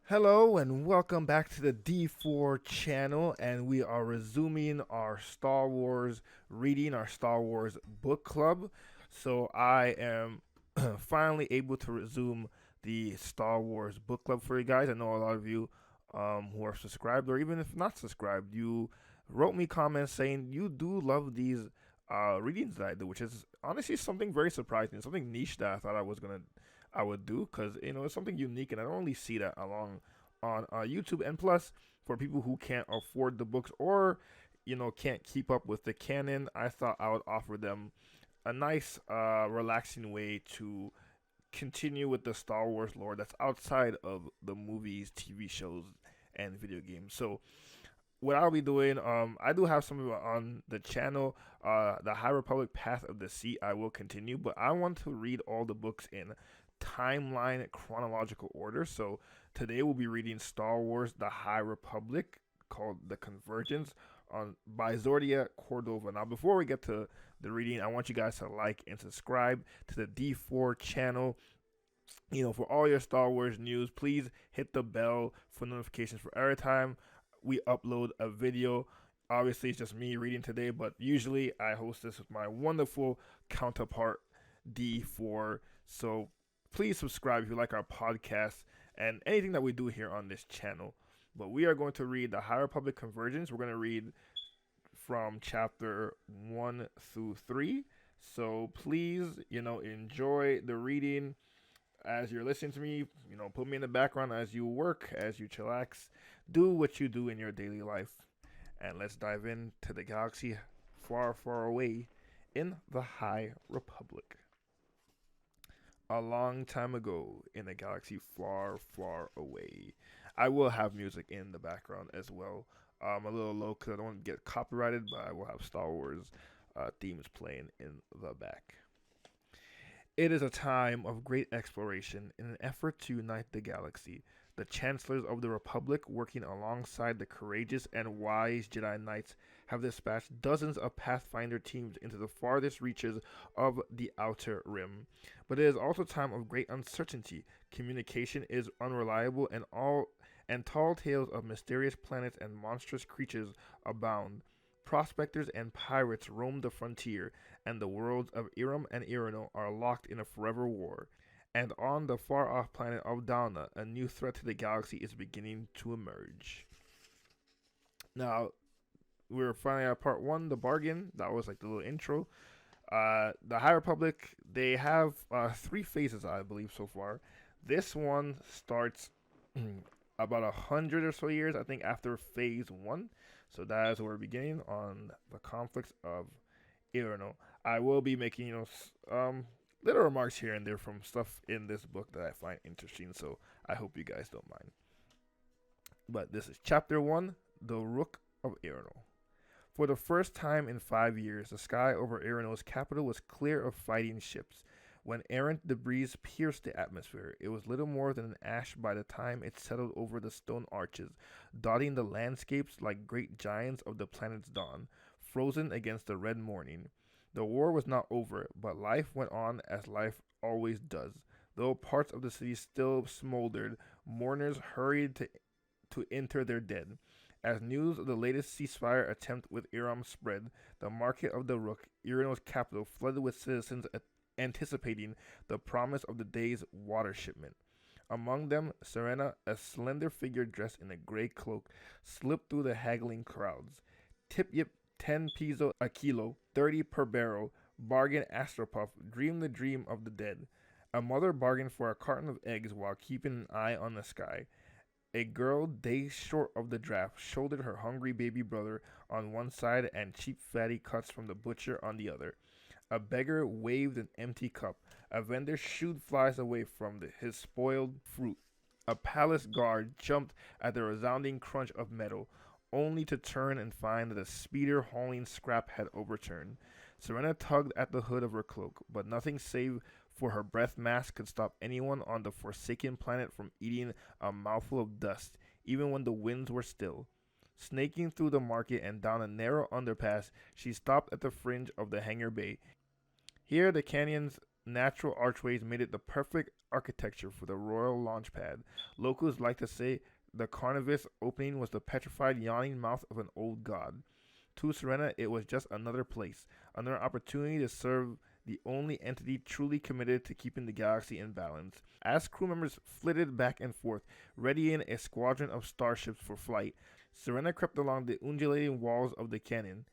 Hello and welcome back to the D4 channel, and we are resuming our Star Wars reading, our Star Wars book club. So I am finally able to resume the Star Wars book club for you guys. I know a lot of you who are subscribed, or even if not subscribed, you wrote me comments saying you do love these readings that I do, which is honestly something very surprising, something niche that I thought I would do because it's something unique and I don't really see that along on YouTube. And plus, for people who can't afford the books or can't keep up with the canon, I thought I would offer them a nice, relaxing way to continue with the Star Wars lore that's outside of the movies, TV shows, and video games. So what I'll be doing, I do have some of it on the channel. The High Republic Path of the Sea, I will continue, but I want to read all the books in timeline chronological order. So today we'll be reading Star Wars: The High Republic, called The Convergence, on by Zordia Cordova. Now, before we get to the reading, I want you guys to like and subscribe to the D4 channel. For all your Star Wars news, please hit the bell for notifications for every time we upload a video. Obviously, it's just me reading today, but usually I host this with my wonderful counterpart D4. So please subscribe if you like our podcast and anything that we do here on this channel. But we are going to read the High Republic Convergence. We're going to read from chapter 1 through 3. So please, enjoy the reading as you're listening to me. Put me in the background as you work, as you chillax. Do what you do in your daily life. And let's dive into the galaxy far, far away in the High Republic. A long time ago in a galaxy far, far away. I will have music in the background as well. A little low because I don't want to get copyrighted, but I will have Star Wars themes playing in the back. It is a time of great exploration in an effort to unite the galaxy. The Chancellors of the Republic, working alongside the courageous and wise Jedi Knights, have dispatched dozens of Pathfinder teams into the farthest reaches of the Outer Rim. But it is also a time of great uncertainty. Communication is unreliable, and tall tales of mysterious planets and monstrous creatures abound. Prospectors and pirates roam the frontier, and the worlds of Iram and Irano are locked in a forever war. And on the far off planet of Dalna, a new threat to the galaxy is beginning to emerge. Now, we're finally at part one, the bargain. That was like the little intro. The High Republic, they have three phases, I believe, so far. This one starts about 100 or so years, I think, after phase one. So that is where we're beginning on the conflicts of Irano. I will be making, little remarks here and there from stuff in this book that I find interesting, so I hope you guys don't mind. But this is chapter 1, The Rook of Irano. For the first time in 5 years, the sky over Irano's capital was clear of fighting ships. When errant debris pierced the atmosphere, it was little more than an ash by the time it settled over the stone arches, dotting the landscapes like great giants of the planet's dawn, frozen against the red morning. The war was not over, but life went on as life always does. Though parts of the city still smoldered, mourners hurried to inter their dead. As news of the latest ceasefire attempt with Iram spread, the market of the Rook, Irano's capital, flooded with citizens anticipating the promise of the day's water shipment. Among them, Serena, a slender figure dressed in a gray cloak, slipped through the haggling crowds. Tip Yip, 10 piso a kilo, 30 per barrel, bargain Astropuff, dreamed the dream of the dead. A mother bargained for a carton of eggs while keeping an eye on the sky. A girl, days short of the draft, shouldered her hungry baby brother on one side and cheap fatty cuts from the butcher on the other. A beggar waved an empty cup. A vendor shooed flies away from his spoiled fruit. A palace guard jumped at the resounding crunch of metal, only to turn and find that the speeder hauling scrap had overturned. Serena tugged at the hood of her cloak, but nothing save for her breath mask could stop anyone on the forsaken planet from eating a mouthful of dust, even when the winds were still. Snaking through the market and down a narrow underpass, she stopped at the fringe of the hangar bay. Here the canyons natural archways made it the perfect architecture for the royal launch pad. Locals like to say the Carnivis opening was the petrified, yawning mouth of an old god. To Serena, it was just another place, another opportunity to serve the only entity truly committed to keeping the galaxy in balance. As crew members flitted back and forth, readying a squadron of starships for flight, Serena crept along the undulating walls of the canyon,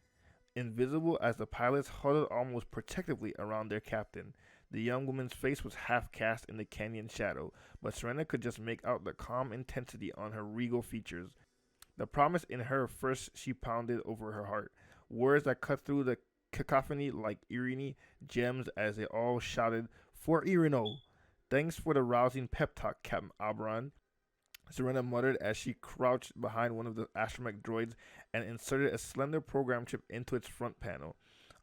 invisible as the pilots huddled almost protectively around their captain. The young woman's face was half cast in the canyon shadow, but Serena could just make out the calm intensity on her regal features. The promise in her first she pounded over her heart, words that cut through the cacophony like Irene gems as they all shouted, "For Irino!" "Thanks for the rousing pep talk, Captain Oberon," Serena muttered as she crouched behind one of the astromech droids and inserted a slender program chip into its front panel.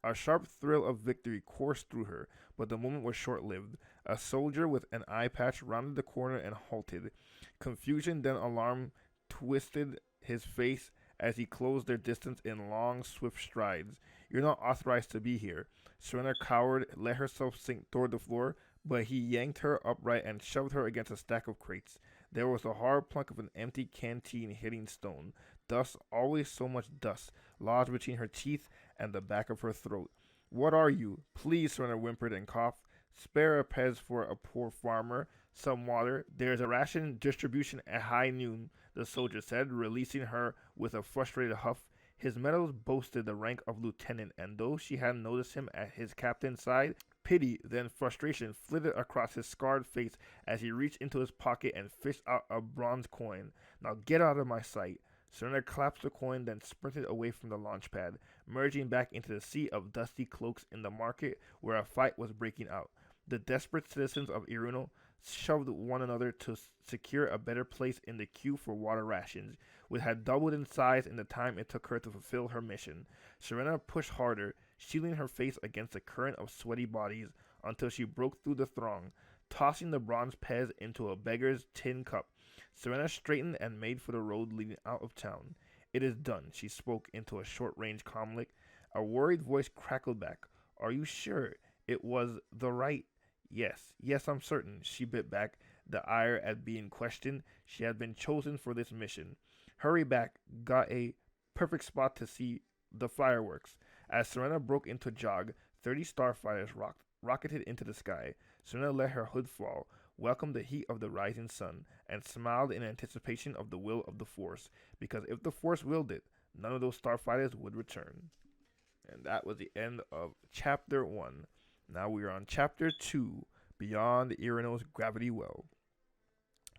A sharp thrill of victory coursed through her, but the moment was short-lived. A soldier with an eye patch rounded the corner and halted. Confusion, then alarm, twisted his face as he closed their distance in long, swift strides. "You're not authorized to be here." Serena cowered, let herself sink toward the floor, but he yanked her upright and shoved her against a stack of crates. There was the hard plunk of an empty canteen hitting stone. Dust, always so much dust, lodged between her teeth and the back of her throat. "What are you?" "Please," Serena whimpered and coughed. "Spare a pez for a poor farmer. Some water. There's a ration distribution at high noon," the soldier said, releasing her with a frustrated huff. His medals boasted the rank of lieutenant, and though she hadn't noticed him at his captain's side, pity, then frustration, flitted across his scarred face as he reached into his pocket and fished out a bronze coin. "Now get out of my sight." Serena clasped the coin, then sprinted away from the launch pad, merging back into the sea of dusty cloaks in the market where a fight was breaking out. The desperate citizens of Iruno shoved one another to secure a better place in the queue for water rations, which had doubled in size in the time it took her to fulfill her mission. Serena pushed harder, shielding her face against the current of sweaty bodies until she broke through the throng, tossing the bronze pez into a beggar's tin cup. Serena straightened and made for the road leading out of town. "It is done," she spoke into a short-range comlink. A worried voice crackled back. "Are you sure it was the right—" Yes, I'm certain," she bit back, the ire at being questioned. She had been chosen for this mission. "Hurry back, got a perfect spot to see the fireworks." As Serena broke into jog, 30 starfighters rocketed into the sky. Serena let her hood fall, welcomed the heat of the rising sun, and smiled in anticipation of the will of the Force, because if the Force willed it, none of those starfighters would return. And that was the end of Chapter 1. Now we are on Chapter 2, Beyond Irino's Gravity Well.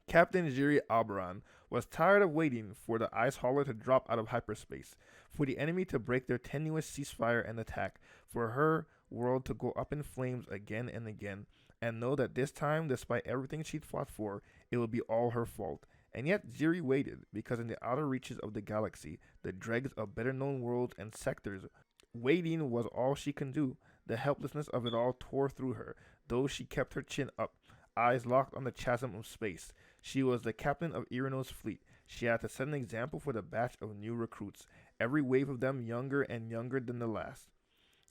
Captain Jiri Alberon was tired of waiting for the ice hauler to drop out of hyperspace, for the enemy to break their tenuous ceasefire and attack, for her world to go up in flames again and again, and know that this time, despite everything she'd fought for, it would be all her fault. And yet Jiri waited, because in the outer reaches of the galaxy, the dregs of better-known worlds and sectors, waiting was all she can do. The helplessness of it all tore through her, though she kept her chin up, eyes locked on the chasm of space. She was the captain of Irino's fleet. She had to set an example for the batch of new recruits, every wave of them younger and younger than the last.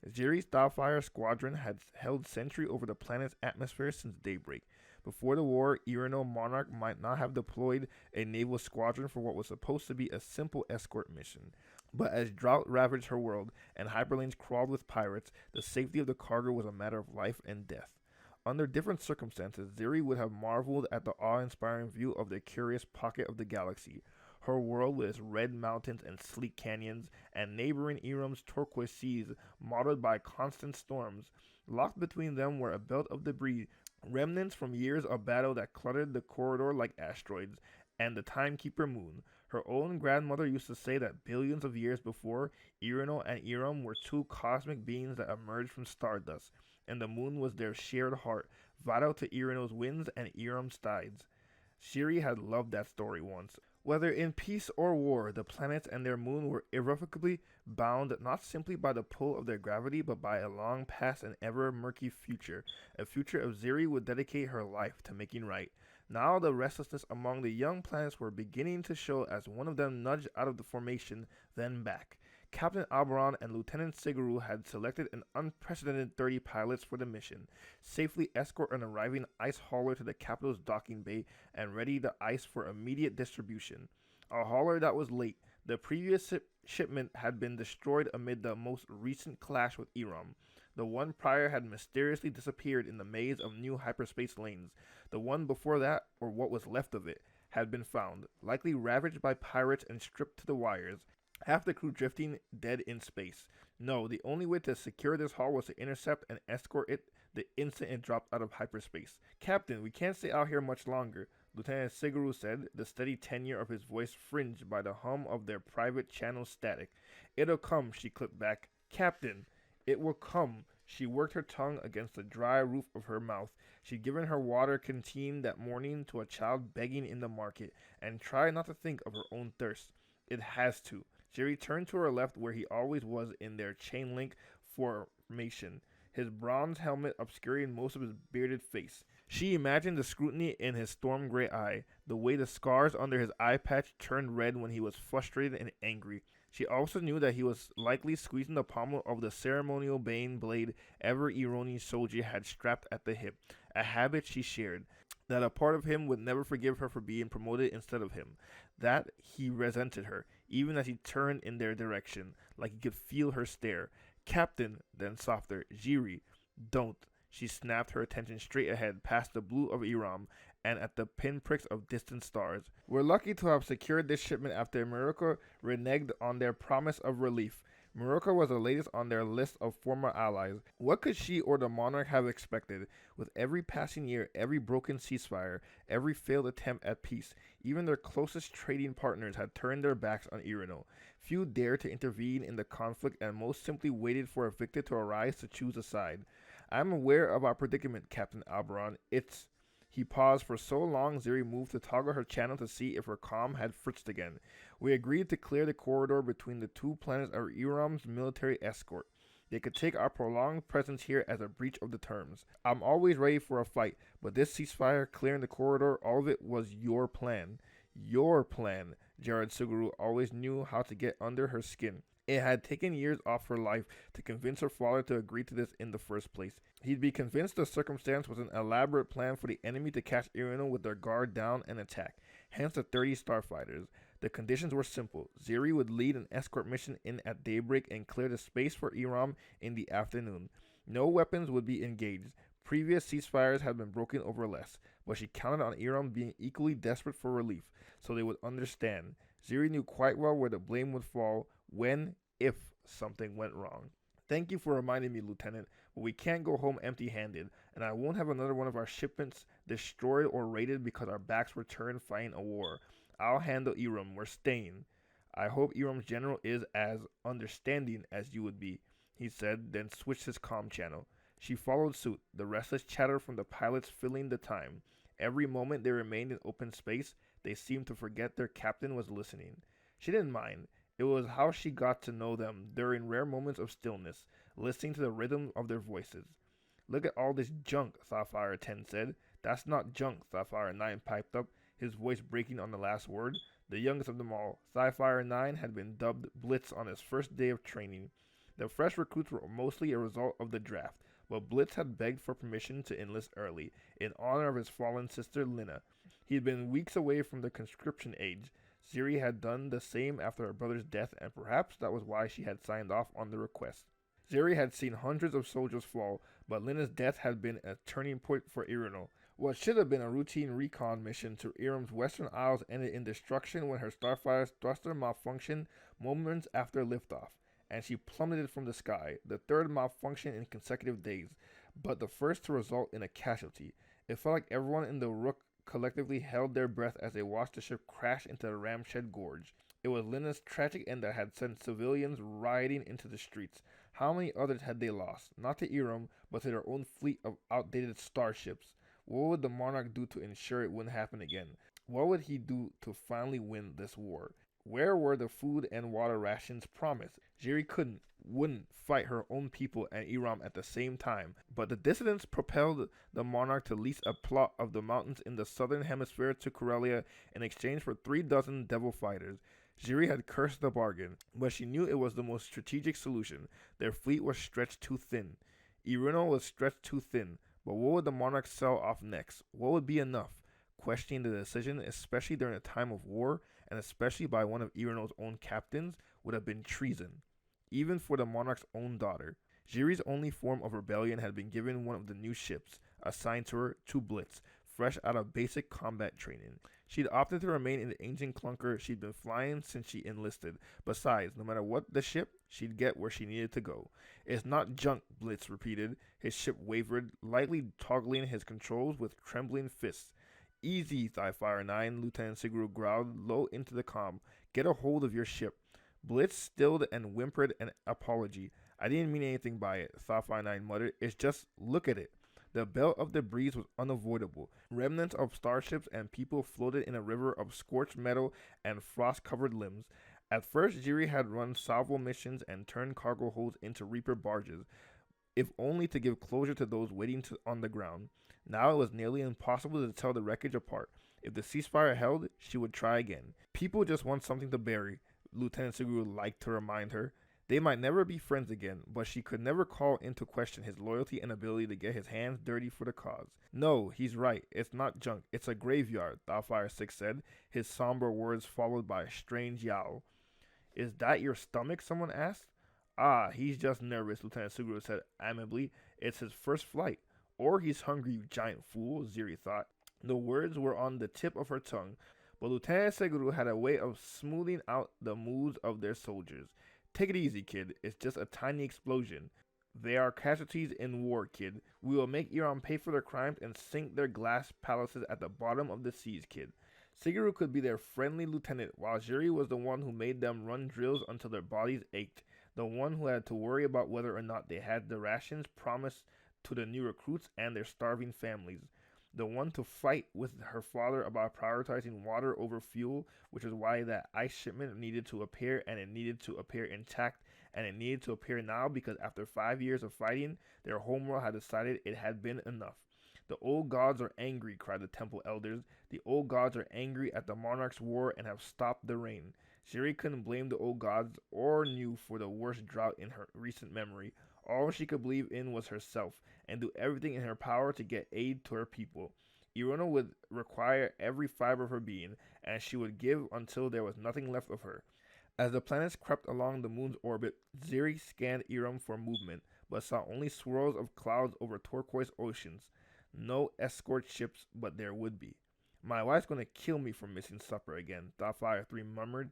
Jiri's Starfire squadron had held sentry over the planet's atmosphere since daybreak. Before the war, Irino Monarch might not have deployed a naval squadron for what was supposed to be a simple escort mission. But as drought ravaged her world and hyperlanes crawled with pirates, the safety of the cargo was a matter of life and death. Under different circumstances, Jiri would have marveled at the awe-inspiring view of the curious pocket of the galaxy. Her world with its red mountains and sleek canyons, and neighboring Irum's turquoise seas, mottled by constant storms. Locked between them were a belt of debris, remnants from years of battle that cluttered the corridor like asteroids, and the timekeeper moon. Her own grandmother used to say that billions of years before, Irino and Iram were two cosmic beings that emerged from stardust, and the moon was their shared heart, vital to Irino's winds and Iram's tides. Jiri had loved that story once. Whether in peace or war, the planets and their moon were irrevocably bound not simply by the pull of their gravity, but by a long past and ever murky future, a future of Jiri would dedicate her life to making right. Now the restlessness among the young planets were beginning to show as one of them nudged out of the formation, then back. Captain Albaran and Lieutenant Siguru had selected an unprecedented 30 pilots for the mission, safely escort an arriving ice hauler to the capital's docking bay and ready the ice for immediate distribution. A hauler that was late. The previous shipment had been destroyed amid the most recent clash with Iram. The one prior had mysteriously disappeared in the maze of new hyperspace lanes. The one before that, or what was left of it, had been found, likely ravaged by pirates and stripped to the wires, half the crew drifting dead in space. No, the only way to secure this haul was to intercept and escort it the instant it dropped out of hyperspace. Captain, we can't stay out here much longer, Lieutenant Siguru said, the steady tenor of his voice fringed by the hum of their private channel static. It'll come, she clipped back. Captain, it will come. She worked her tongue against the dry roof of her mouth. She'd given her water canteen that morning to a child begging in the market, and tried not to think of her own thirst. It has to. She returned to her left where he always was in their chain link formation, his bronze helmet obscuring most of his bearded face. She imagined the scrutiny in his storm gray eye, the way the scars under his eye patch turned red when he was frustrated and angry. She also knew that he was likely squeezing the pommel of the ceremonial bane blade every Iranian soldier had strapped at the hip, a habit she shared. That a part of him would never forgive her for being promoted instead of him. That he resented her, even as he turned in their direction, like he could feel her stare. Captain, then softer, Jiri, don't. She snapped her attention straight ahead, past the blue of Iram, and at the pinpricks of distant stars. We're lucky to have secured this shipment after Morocco reneged on their promise of relief. Morocco was the latest on their list of former allies. What could she or the monarch have expected? With every passing year, every broken ceasefire, every failed attempt at peace, even their closest trading partners had turned their backs on Irano. Few dared to intervene in the conflict, and most simply waited for a victor to arise to choose a side. I'm aware of our predicament, Captain Albaran. It's... He paused for so long Ziri moved to toggle her channel to see if her comm had fritzed again. We agreed to clear the corridor between the two planets of Iram's military escort. They could take our prolonged presence here as a breach of the terms. I'm always ready for a fight, but this ceasefire, clearing the corridor, all of it was your plan. Your plan. Jared Suguru always knew how to get under her skin. It had taken years off her life to convince her father to agree to this in the first place. He'd be convinced the circumstance was an elaborate plan for the enemy to catch Irano with their guard down and attack, hence the 30 starfighters. The conditions were simple. Ziri would lead an escort mission in at daybreak and clear the space for Iram in the afternoon. No weapons would be engaged. Previous ceasefires had been broken over less, but she counted on Iram being equally desperate for relief, so they would understand. Ziri knew quite well where the blame would fall when, if, something went wrong. Thank you for reminding me, Lieutenant, but we can't go home empty-handed, and I won't have another one of our shipments destroyed or raided because our backs were turned fighting a war. I'll handle Iram. We're staying. I hope Iram's general is as understanding as you would be, he said, then switched his comm channel. She followed suit, the restless chatter from the pilots filling the time. Every moment they remained in open space, they seemed to forget their captain was listening. She didn't mind. It was how she got to know them during rare moments of stillness, listening to the rhythm of their voices. Look at all this junk, Sapphire 10 said. That's not junk, Sapphire 9 piped up, his voice breaking on the last word. The youngest of them all, Sapphire 9 had been dubbed Blitz on his first day of training. The fresh recruits were mostly a result of the draft, but Blitz had begged for permission to enlist early, in honor of his fallen sister Lina. He had been weeks away from the conscription age. Ziri had done the same after her brother's death, and perhaps that was why she had signed off on the request. Ziri had seen hundreds of soldiers fall, but Lina's death had been a turning point for Irano. What should have been a routine recon mission to Iram's western isles ended in destruction when her starfighter's thruster malfunctioned moments after liftoff, and she plummeted from the sky, the third malfunction in consecutive days, but the first to result in a casualty. It felt like everyone in the Rook collectively held their breath as they watched the ship crash into the Ramshed Gorge. It was Lina's tragic end that had sent civilians rioting into the streets. How many others had they lost? Not to Iram, but to their own fleet of outdated starships. What would the monarch do to ensure it wouldn't happen again? What would he do to finally win this war? Where were the food and water rations promised? Jiri wouldn't fight her own people and Iram at the same time, but the dissidents propelled the monarch to lease a plot of the mountains in the southern hemisphere to Corellia in exchange for 3 dozen devil fighters. Jiri had cursed the bargain, but she knew it was the most strategic solution. Their fleet was stretched too thin. Irino was stretched too thin, but what would the monarchs sell off next? What would be enough? Questioning the decision, especially during a time of war, and especially by one of Irino's own captains, would have been treason, even for the monarch's own daughter. Jiri's only form of rebellion had been given one of the new ships, assigned to her to Blitz, fresh out of basic combat training. She'd opted to remain in the ancient clunker she'd been flying since she enlisted. Besides, no matter what the ship, she'd get where she needed to go. It's not junk, Blitz repeated. His ship wavered, lightly toggling his controls with trembling fists. Easy, Thighfire 9, Lieutenant Siguru growled low into the comm. Get a hold of your ship. Blitz stilled and whimpered an apology. I didn't mean anything by it, Thighfire 9 muttered. It's just, look at it. The belt of the breeze was unavoidable. Remnants of starships and people floated in a river of scorched metal and frost-covered limbs. At first, Jiri had run salvo missions and turned cargo holds into Reaper barges, if only to give closure to those waiting on the ground. Now it was nearly impossible to tell the wreckage apart. If the ceasefire held, she would try again. People just want something to bury, Lieutenant Suguru liked to remind her. They might never be friends again, but she could never call into question his loyalty and ability to get his hands dirty for the cause. No, he's right. It's not junk. It's a graveyard, Doubtfire 6 said, his somber words followed by a strange yowl. Is that your stomach? Someone asked. Ah, he's just nervous, Lieutenant Suguru said amiably. It's his first flight. Or he's hungry, you giant fool, Ziri thought. The words were on the tip of her tongue, but Lieutenant Suguru had a way of smoothing out the moods of their soldiers. Take it easy, kid. It's just a tiny explosion. They are casualties in war, kid. We will make Iran pay for their crimes and sink their glass palaces at the bottom of the seas, kid. Siguru could be their friendly lieutenant, while Jiri was the one who made them run drills until their bodies ached, the one who had to worry about whether or not they had the rations promised to the new recruits and their starving families, the one to fight with her father about prioritizing water over fuel, which is why that ice shipment needed to appear, and it needed to appear intact, and it needed to appear now because after 5 years of fighting, their homeworld had decided it had been enough. The old gods are angry, cried the temple elders. The old gods are angry at the monarch's war and have stopped the rain. Jiri couldn't blame the old gods or New for the worst drought in her recent memory. All she could believe in was herself, and do everything in her power to get aid to her people. Irona would require every fiber of her being, and she would give until there was nothing left of her. As the planets crept along the moon's orbit, Ziri scanned Iram for movement, but saw only swirls of clouds over turquoise oceans. No escort ships, but there would be. My wife's gonna kill me for missing supper again, Doubtfire 3 murmured.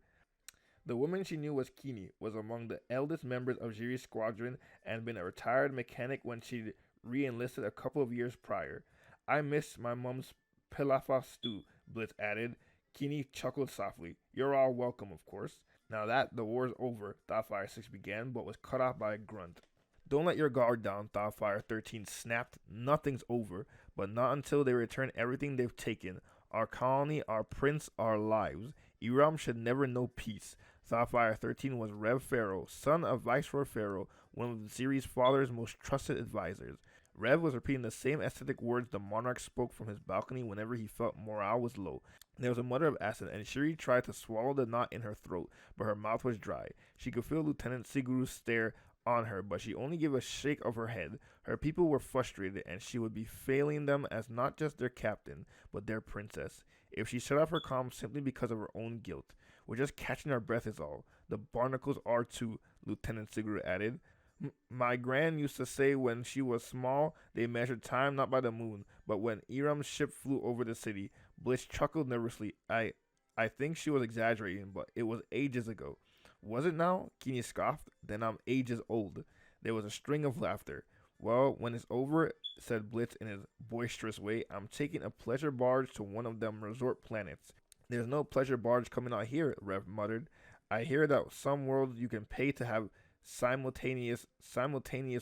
The woman she knew was Kini, was among the eldest members of Jiri's squadron, and been a retired mechanic when she re-enlisted a couple of years prior. I miss my mom's pilafas stew, Blitz added. Kini chuckled softly. You're all welcome, of course. Now that the war's over, Thoughtfire 6 began, but was cut off by a grunt. Don't let your guard down, Thoughtfire 13 snapped. Nothing's over, but not until they return everything they've taken. Our colony, our prince, our lives. Iram should never know peace. Thoughtfire 13 was Rev Pharaoh, son of Viceroy Pharaoh, one of the series' father's most trusted advisors. Rev was repeating the same aesthetic words the monarch spoke from his balcony whenever he felt morale was low. There was a mutter of acid, and Shiri tried to swallow the knot in her throat, but her mouth was dry. She could feel Lieutenant Siguru's stare on her, but she only gave a shake of her head. Her people were frustrated, and she would be failing them as not just their captain, but their princess, if she shut off her comm simply because of her own guilt. We're just catching our breath is all. The barnacles are too, Lieutenant Siguru added. My gran used to say when she was small, they measured time not by the moon, but when Iram's ship flew over the city. Blitz chuckled nervously. I think she was exaggerating, but it was ages ago. Was it now? Kini scoffed. Then I'm ages old. There was a string of laughter. Well, when it's over, said Blitz in his boisterous way, I'm taking a pleasure barge to one of them resort planets. There's no pleasure barge coming out here, Rev muttered. I hear that some worlds you can pay to have simultaneous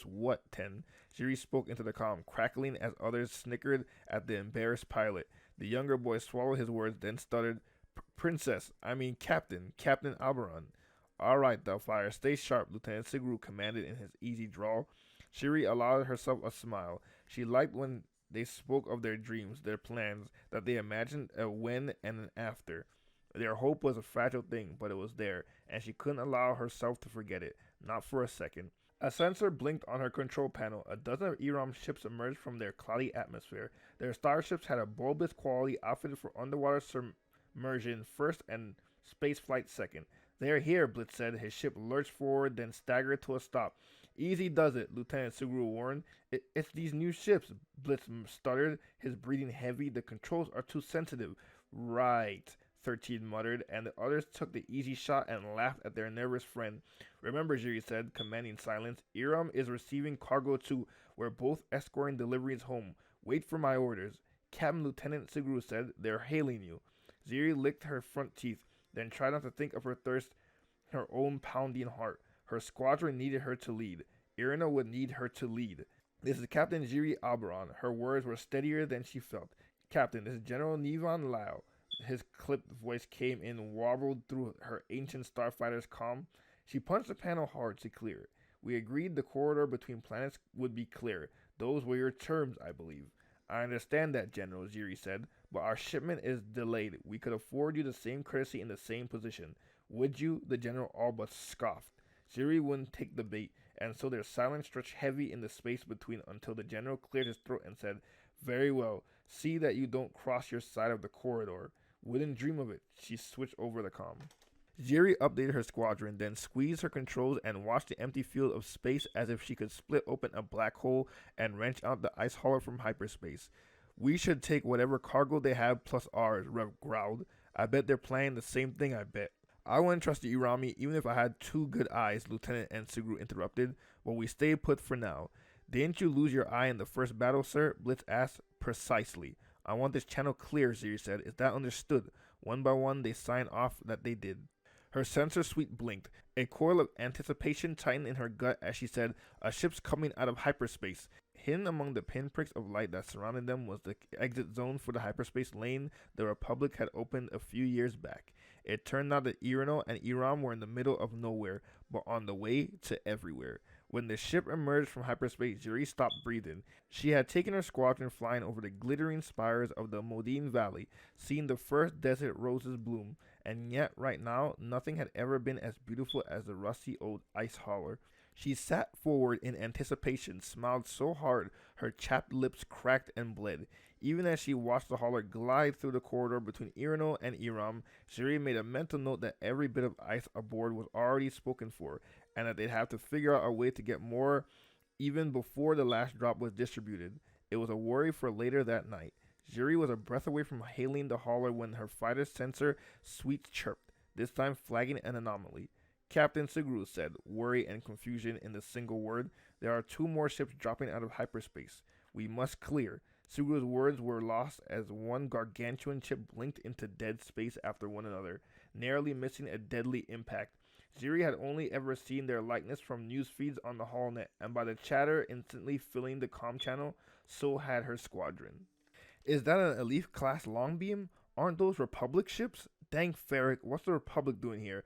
what, Ten? Jiri spoke into the comm, crackling as others snickered at the embarrassed pilot. The younger boy swallowed his words, then stuttered, Princess, Captain Alberon. All right, Doubtfire, stay sharp, Lieutenant Siguru commanded in his easy drawl. Shiri allowed herself a smile. She liked when they spoke of their dreams, their plans, that they imagined a when and an after. Their hope was a fragile thing, but it was there, and she couldn't allow herself to forget it, not for a second. A sensor blinked on her control panel. A dozen of Eram's ships emerged from their cloudy atmosphere. Their starships had a bulbous quality outfitted for underwater submersion first and spaceflight second. They're here, Blitz said. His ship lurched forward, then staggered to a stop. Easy does it, Lieutenant Suguru warned. It's these new ships, Blitz stuttered, his breathing heavy. The controls are too sensitive. Right, 13 muttered, and the others took the easy shot and laughed at their nervous friend. Remember, Jiri said, commanding silence, Iram is receiving cargo too. We're both escorting deliveries home. Wait for my orders. Captain Lieutenant Suguru said, they're hailing you. Jiri licked her front teeth, then tried not to think of her thirst, her own pounding heart. Her squadron needed her to lead. Irina would need her to lead. This is Captain Jiri Alberon. Her words were steadier than she felt. Captain, this is General Nivan Lau. His clipped voice came in, warbled through her ancient starfighter's calm. She punched the panel hard to clear it. We agreed the corridor between planets would be clear. Those were your terms, I believe. I understand that, General, Jiri said, but our shipment is delayed. We could afford you the same courtesy in the same position. Would you? The general all but scoffed. Jiri wouldn't take the bait, and so their silence stretched heavy in the space between until the general cleared his throat and said, very well. See that you don't cross your side of the corridor. Wouldn't dream of it. She switched over the comm. Jiri updated her squadron, then squeezed her controls and watched the empty field of space as if she could split open a black hole and wrench out the ice hauler from hyperspace. We should take whatever cargo they have plus ours, Rev growled. I bet they're planning the same thing, I bet. I wouldn't trust the Irami even if I had two good eyes, Lieutenant and Suguru interrupted, but we stay put for now. Didn't you lose your eye in the first battle, sir? Blitz asked. Precisely. I want this channel clear, Ziri said. Is that understood? One by one, they signed off that they did. Her sensor suite blinked. A coil of anticipation tightened in her gut as she said, a ship's coming out of hyperspace. Hidden among the pinpricks of light that surrounded them was the exit zone for the hyperspace lane the Republic had opened a few years back. It turned out that Irino and Iram were in the middle of nowhere, but on the way to everywhere. When the ship emerged from hyperspace, Jiri stopped breathing. She had taken her squadron flying over the glittering spires of the Modine Valley, seeing the first desert roses bloom, and yet right now, nothing had ever been as beautiful as the rusty old ice hauler. She sat forward in anticipation, smiled so hard her chapped lips cracked and bled. Even as she watched the hauler glide through the corridor between Irino and Iram, Jiri made a mental note that every bit of ice aboard was already spoken for, and that they'd have to figure out a way to get more even before the last drop was distributed. It was a worry for later that night. Jiri was a breath away from hailing the hauler when her fighter's sensor suite chirped, this time flagging an anomaly. Captain Suguru said, worry and confusion in the single word. There are two more ships dropping out of hyperspace. We must clear. Suguru's words were lost as one gargantuan ship blinked into dead space after one another, narrowly missing a deadly impact. Jiri had only ever seen their likeness from news feeds on the HoloNet, and by the chatter instantly filling the comm channel, so had her squadron. Is that an Elite-class Longbeam? Aren't those Republic ships? Dang Ferric, what's the Republic doing here?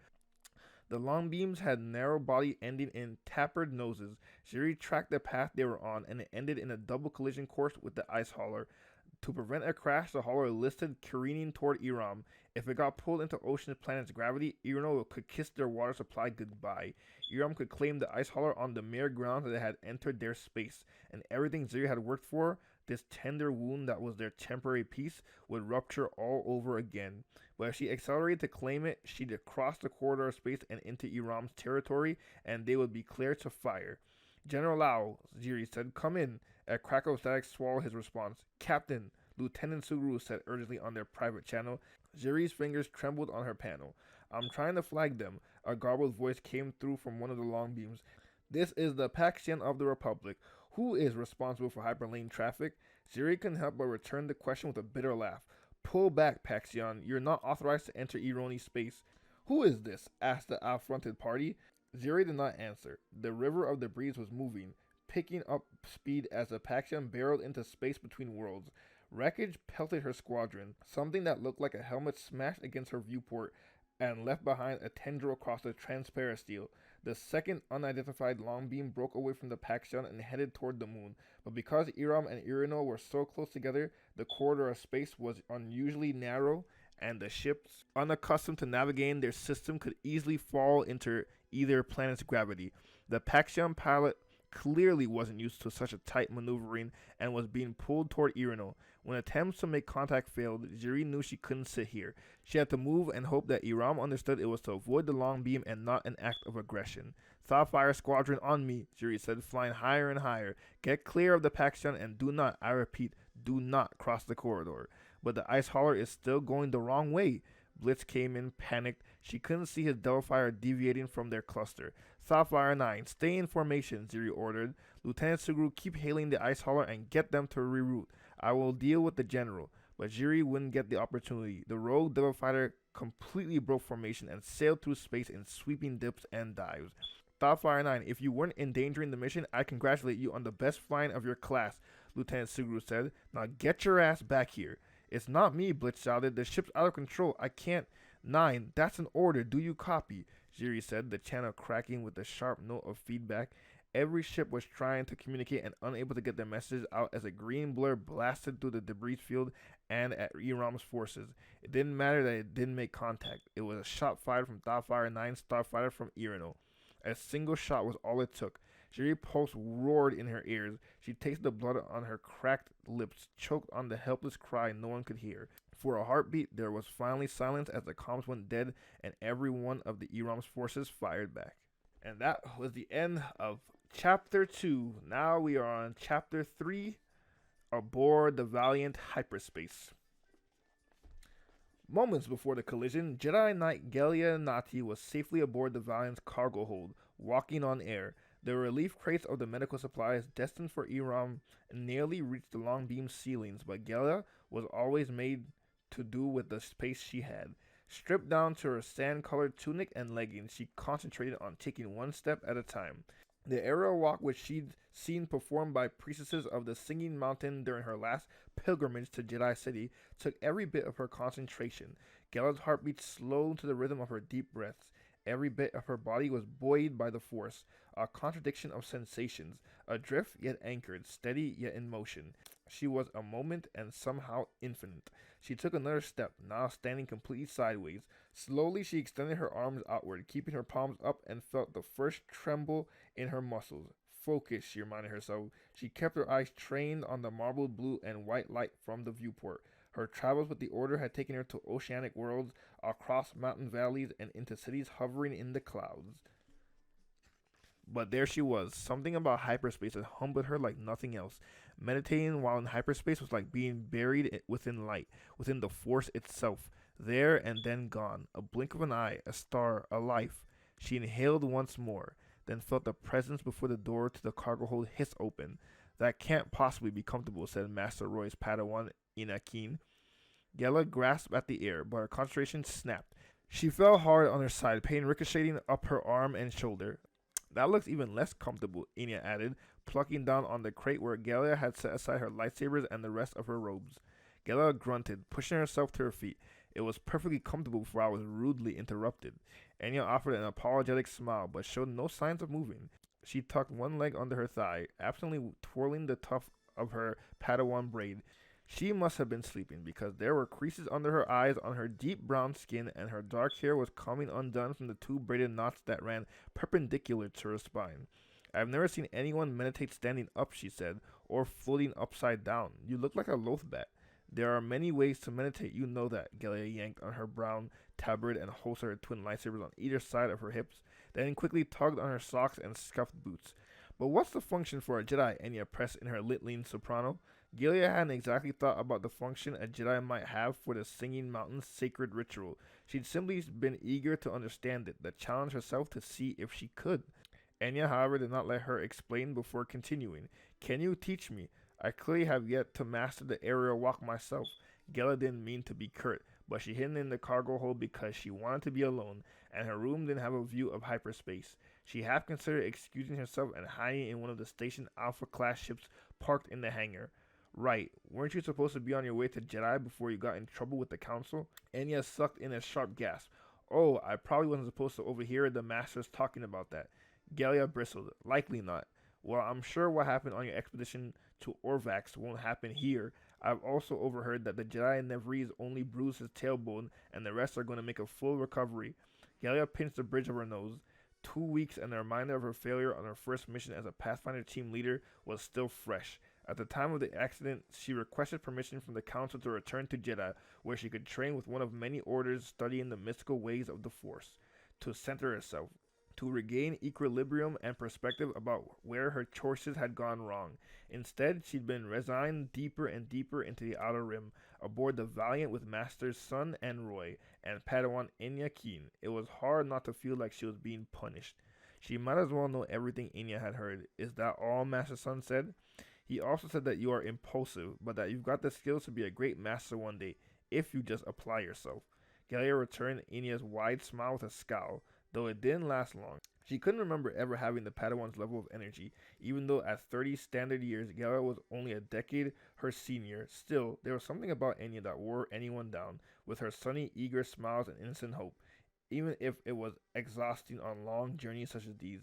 The Longbeams had narrow body ending in tapered noses. Jiri tracked the path they were on, and it ended in a double collision course with the ice hauler. To prevent a crash, the hauler listed careening toward Iram. If it got pulled into Ocean Planet's gravity, Irano could kiss their water supply goodbye. Iram could claim the ice hauler on the mere grounds that it had entered their space, and everything Jiri had worked for, this tender wound that was their temporary peace, would rupture all over again. But if she accelerated to claim it, she'd cross the corridor of space and into Iram's territory, and they would be clear to fire. General Lau, Jiri said, come in. A crackle of static swallowed his response. Captain, Lieutenant Suguru said urgently on their private channel. Jiri's fingers trembled on her panel. I'm trying to flag them. A garbled voice came through from one of the long beams. This is the Paxian of the Republic. Who is responsible for hyperlane traffic? Jiri couldn't help but return the question with a bitter laugh. Pull back, Paxian. You're not authorized to enter Ironi space. Who is this? Asked the affronted party. Jiri did not answer. The river of the breeze was moving, picking up speed as the Paxian barreled into space between worlds. Wreckage pelted her squadron. Something that looked like a helmet smashed against her viewport and left behind a tendril across the transparent steel. The second unidentified long beam broke away from the Paxian and headed toward the moon, but because Iram and Irino were so close together, the corridor of space was unusually narrow, and the ships, unaccustomed to navigating their system, could easily fall into either planet's gravity. The Paxion pilot clearly wasn't used to such a tight maneuvering and was being pulled toward Irino. When attempts to make contact failed, Jiri knew she couldn't sit here. She had to move and hope that Iram understood it was to avoid the long beam and not an act of aggression. Thawfire Squadron on me, Jiri said, flying higher and higher. Get clear of the Paxion and do not, I repeat, do not cross the corridor. But the ice hauler is still going the wrong way. Blitz came in, panicked. She couldn't see his Delphi deviating from their cluster. Thawfire 9, stay in formation, Jiri ordered. Lieutenant Suguru, keep hailing the ice hauler and get them to reroute. I will deal with the general. But Jiri wouldn't get the opportunity. The rogue Devil Fighter completely broke formation and sailed through space in sweeping dips and dives. Thawfire 9, if you weren't endangering the mission, I congratulate you on the best flying of your class, Lieutenant Suguru said. Now get your ass back here. It's not me, Blitz shouted. The ship's out of control. I can't. 9, that's an order. Do you copy? Jiri said, the channel cracking with a sharp note of feedback. Every ship was trying to communicate and unable to get their messages out as a green blur blasted through the debris field and at Iram's forces. It didn't matter that it didn't make contact. It was a shot fired from Thawfire 9 starfighter from Irino. A single shot was all it took. Jiri's pulse roared in her ears. She tasted the blood on her cracked lips, choked on the helpless cry no one could hear. For a heartbeat, there was finally silence as the comms went dead and every one of the Iram's forces fired back. And that was the end of Chapter 2. Now we are on Chapter 3, aboard the Valiant Hyperspace. Moments before the collision, Jedi Knight Gelia Nati was safely aboard the Valiant's cargo hold, walking on air. The relief crates of the medical supplies destined for Iram nearly reached the long beam ceilings, but Gelia was always made to do with the space she had. Stripped down to her sand-colored tunic and leggings, she concentrated on taking one step at a time. The aerial walk which she'd seen performed by priestesses of the Singing Mountain during her last pilgrimage to Jedi City took every bit of her concentration. Gela's heartbeat slowed to the rhythm of her deep breaths. Every bit of her body was buoyed by the Force, a contradiction of sensations, adrift yet anchored, steady yet in motion. She was a moment and somehow infinite. She took another step, now standing completely sideways. Slowly she extended her arms outward, keeping her palms up, and felt the first tremble in her muscles. Focus, she reminded herself. She kept her eyes trained on the marbled blue and white light from the viewport. Her travels with the Order had taken her to oceanic worlds, across mountain valleys, and into cities hovering in the clouds. But there she was. Something about hyperspace that humbled her like nothing else. Meditating while in hyperspace was like being buried within light, within the Force itself. There and then gone. A blink of an eye, a star, a life. She inhaled once more, then felt the presence before the door to the cargo hold hiss open. That can't possibly be comfortable, said Master Roy's Padawan Inakin. Gela grasped at the air, but her concentration snapped. She fell hard on her side, pain ricocheting up her arm and shoulder. That looks even less comfortable, Inya added, plucking down on the crate where Gelia had set aside her lightsabers and the rest of her robes. Gelia grunted, pushing herself to her feet. It was perfectly comfortable before I was rudely interrupted. Enya offered an apologetic smile, but showed no signs of moving. She tucked one leg under her thigh, absently twirling the tuft of her Padawan braid. She must have been sleeping, because there were creases under her eyes on her deep brown skin, and her dark hair was coming undone from the two braided knots that ran perpendicular to her spine. I've never seen anyone meditate standing up, she said, or floating upside down. You look like a loathbat. There are many ways to meditate, you know that, Gelia yanked on her brown tabard and holstered her twin lightsabers on either side of her hips, then quickly tugged on her socks and scuffed boots. But what's the function for a Jedi? Enya pressed in her littling soprano. Gelia hadn't exactly thought about the function a Jedi might have for the Singing Mountain's sacred ritual. She'd simply been eager to understand it, to challenge herself to see if she could. Enya, however, did not let her explain before continuing. Can you teach me? I clearly have yet to master the aerial walk myself. Gelia didn't mean to be curt, but she hid in the cargo hold because she wanted to be alone, and her room didn't have a view of hyperspace. She half considered excusing herself and hiding in one of the station Alpha-class ships parked in the hangar. Right, weren't you supposed to be on your way to Jedi before you got in trouble with the Council? Enya sucked in a sharp gasp. Oh, I probably wasn't supposed to overhear the Masters talking about that. Gelia bristled. Likely not. Well, I'm sure what happened on your expedition to Orvax won't happen here. I've also overheard that the Jedi Nevrees only bruised his tailbone and the rest are going to make a full recovery. Galia pinched the bridge of her nose. 2 weeks and the reminder of her failure on her first mission as a Pathfinder team leader was still fresh. At the time of the accident, she requested permission from the Council to return to Jeddah, where she could train with one of many orders studying the mystical ways of the Force, to center herself, to regain equilibrium and perspective about where her choices had gone wrong. Instead, she'd been resigned deeper and deeper into the Outer Rim, aboard the Valiant with Masters Sun and Roy, and Padawan Enya Keen. It was hard not to feel like she was being punished. She might as well know everything Enya had heard. Is that all? Master Sun said. He also said that you are impulsive, but that you've got the skills to be a great master one day, if you just apply yourself. Galia returned Enya's wide smile with a scowl, though it didn't last long. She couldn't remember ever having the Padawan's level of energy, even though at 30 standard years, Galia was only a decade her senior. Still, there was something about Enya that wore anyone down, with her sunny, eager smiles and innocent hope, even if it was exhausting on long journeys such as these.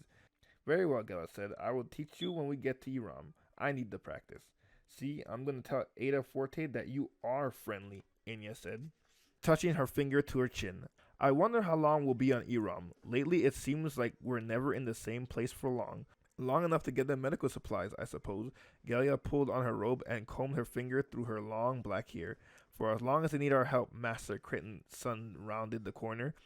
Very well, Galia said. I will teach you when we get to Iram. I need the practice. See, I'm going to tell Ada Forte that you are friendly, Enya said, touching her finger to her chin. I wonder how long we'll be on Iram. Lately, it seems like we're never in the same place for long. Long enough to get the medical supplies, I suppose. Galia pulled on her robe and combed her finger through her long black hair. For as long as they need our help, Master Critton's son rounded the corner.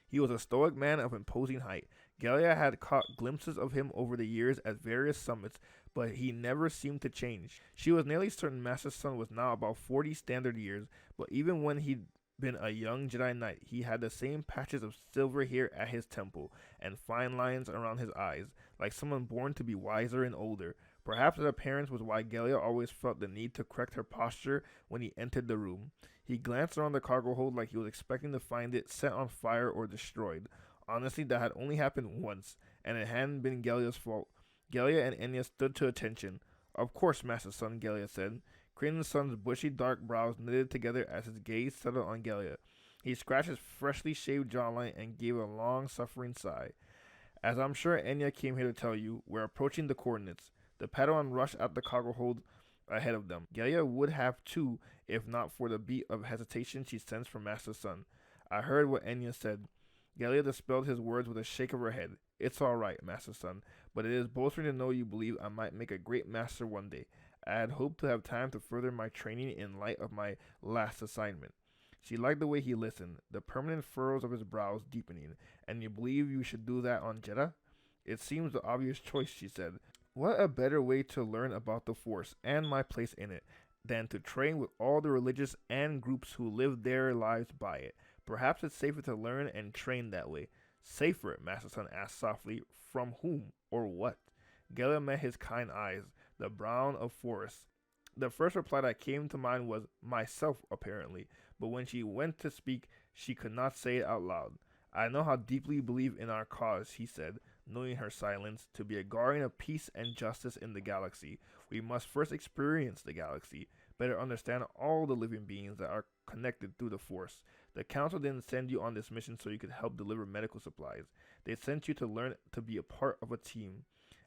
He was a stoic man of imposing height. Galia had caught glimpses of him over the years at various summits, but he never seemed to change. She was nearly certain Master Sun was now about 40 standard years, but even when he'd been a young Jedi Knight, he had the same patches of silver hair at his temple and fine lines around his eyes, like someone born to be wiser and older. Perhaps that appearance was why Galia always felt the need to correct her posture when he entered the room. He glanced around the cargo hold like he was expecting to find it set on fire or destroyed. Honestly, that had only happened once, and it hadn't been Galia's fault. Galia and Enya stood to attention. Of course, Master Sun, Galia said. Creighton's son's bushy dark brows knitted together as his gaze settled on Galia. He scratched his freshly shaved jawline and gave a long, suffering sigh. As I'm sure Enya came here to tell you, we're approaching the coordinates. The Padawan rushed out the cargo hold ahead of them. Galia would have too, if not for the beat of hesitation she sensed from Master Sun. I heard what Enya said. Galia dispelled his words with a shake of her head. It's all right, Master Sun, but it is bolstering to know you believe I might make a great master one day. I had hoped to have time to further my training in light of my last assignment. She liked the way he listened, the permanent furrows of his brows deepening. And you believe you should do that on Jeddah? It seems the obvious choice, she said. What a better way to learn about the Force and my place in it than to train with all the religious and groups who live their lives by it. Perhaps it's safer to learn and train that way. Safer, Master Sun asked softly. From whom or what? Galia met his kind eyes, the brown of forest. The first reply that came to mind was myself, apparently, but when she went to speak, she could not say it out loud. I know how deeply you believe in our cause, he said, knowing her silence. To be a guardian of peace and justice in the galaxy, we must first experience the galaxy, better understand all the living beings that are connected through the Force. The Council didn't send you on this mission so you could help deliver medical supplies. They sent you to learn to be a part of a team.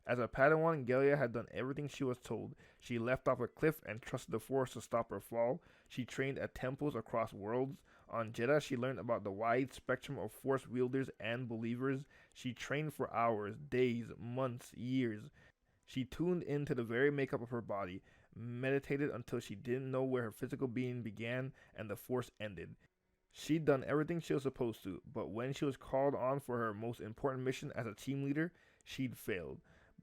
As a Padawan, Galia had done everything she was told. She left off a cliff and trusted the Force to stop her fall. She trained at temples across worlds. On Jeddah, she learned about the wide spectrum of Force wielders and believers. She trained for hours, days, months, years. She tuned into the very makeup of her body, meditated until she didn't know where her physical being began and the Force ended. She'd done everything she was supposed to, but when she was called on for her most important mission as a team leader, she'd failed.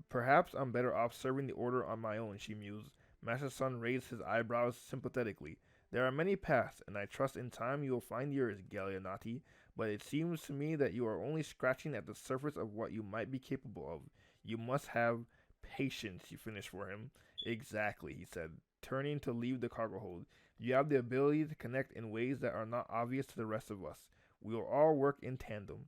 Perhaps I'm better off serving the Order on my own, she mused. Master Sun raised his eyebrows sympathetically. There are many paths, and I trust in time you will find yours, Galianati, but it seems to me that you are only scratching at the surface of what you might be capable of. You must have patience, she finished for him. Exactly, he said, turning to leave the cargo hold. You have the ability to connect in ways that are not obvious to the rest of us. We will all work in tandem.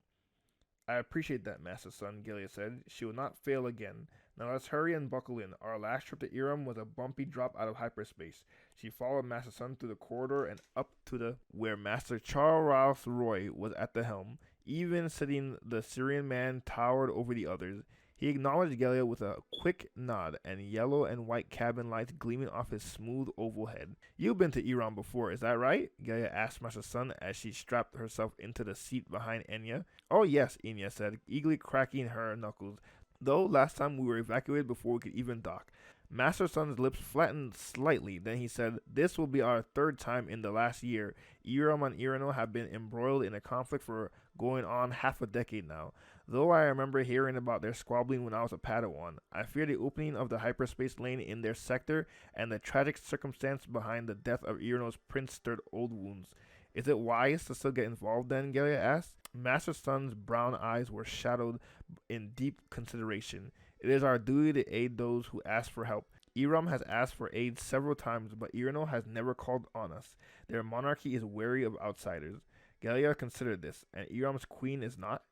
I appreciate that, Master Sun, Galia said. She will not fail again. Now let's hurry and buckle in. Our last trip to Iram was a bumpy drop out of hyperspace. She followed Master Sun through the corridor and up to the where Master Charles Roy was at the helm. Even sitting, the Syrian man towered over the others. He acknowledged Gelia with a quick nod and yellow and white cabin lights gleaming off his smooth oval head. You've been to Iran before, is that right? Gelia asked Master Sun as she strapped herself into the seat behind Enya. Oh yes, Enya said, eagerly cracking her knuckles. Though last time we were evacuated before we could even dock. Master Sun's lips flattened slightly, then he said, this will be our third time in the last year. Iram and Irano have been embroiled in a conflict for going on half a decade now. Though I remember hearing about their squabbling when I was a Padawan, I fear the opening of the hyperspace lane in their sector and the tragic circumstance behind the death of Irano's prince stirred old wounds. Is it wise to still get involved then? Gelia asked. Master Sun's brown eyes were shadowed in deep consideration. It is our duty to aid those who ask for help. Iram has asked for aid several times, but Irano has never called on us. Their monarchy is wary of outsiders. Gelia considered this, and Iram's queen is not.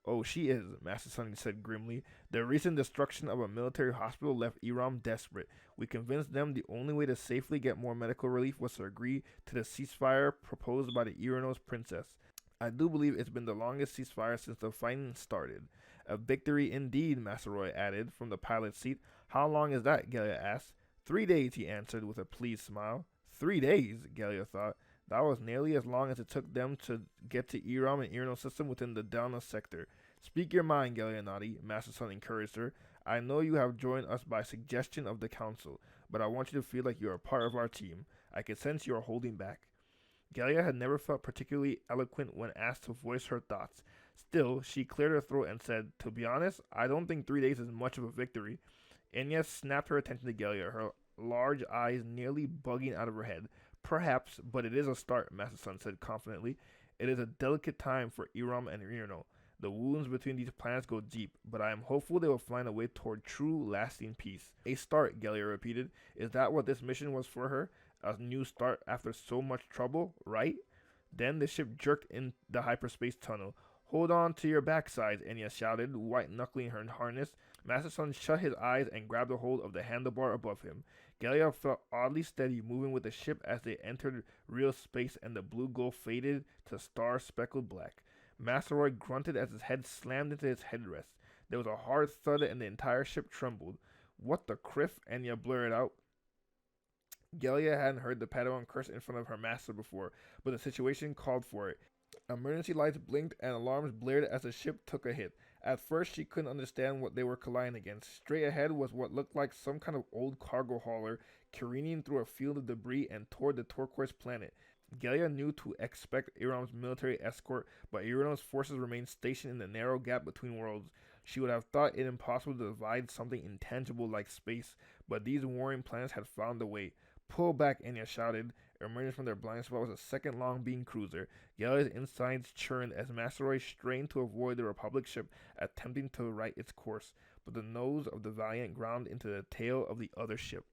Oh, she is, Master Sun said grimly. The recent destruction of a military hospital left Iram desperate. We convinced them the only way to safely get more medical relief was to agree to the ceasefire proposed by the Irano's princess. I do believe it's been the longest ceasefire since the fighting started. A victory indeed, Master Roy added from the pilot's seat. How long is that? Gelia asked. 3 days, he answered with a pleased smile. 3 days, Gelia thought. That was nearly as long as it took them to get to Iram and Irano system within the Delna sector. Speak your mind, Gelianati, Master Sun encouraged her. I know you have joined us by suggestion of the council, but I want you to feel like you are part of our team. I can sense you are holding back. Gelia had never felt particularly eloquent when asked to voice her thoughts. Still, she cleared her throat and said, to be honest, I don't think 3 days is much of a victory. Enya snapped her attention to Gelia, her large eyes nearly bugging out of her head. Perhaps, but it is a start, Master Sun said confidently. It is a delicate time for Iram and Irano. The wounds between these planets go deep, but I am hopeful they will find a way toward true, lasting peace. A start, Gelia repeated. Is that what this mission was for her? A new start after so much trouble, right? Then the ship jerked in the hyperspace tunnel. Hold on to your backsides, Enya shouted, white-knuckling her harness. Master Sun shut his eyes and grabbed a hold of the handlebar above him. Gelia felt oddly steady, moving with the ship as they entered real space and the blue glow faded to star-speckled black. Master Roy grunted as his head slammed into his headrest. There was a hard thud and the entire ship trembled. What the criff? Enya blurted out. Gelia hadn't heard the Padawan curse in front of her master before, but the situation called for it. Emergency lights blinked and alarms blared as the ship took a hit. At first, she couldn't understand what they were colliding against. Straight ahead was what looked like some kind of old cargo hauler careening through a field of debris and toward the turquoise planet. Gelia knew to expect Iram's military escort, but Irano's forces remained stationed in the narrow gap between worlds. She would have thought it impossible to divide something intangible like space, but these warring planets had found a way. Pull back, Enya shouted. Emerging from their blind spot was a second-long beam cruiser. Galia's insides churned as Master Roy strained to avoid the Republic ship attempting to right its course, but the nose of the Valiant ground into the tail of the other ship.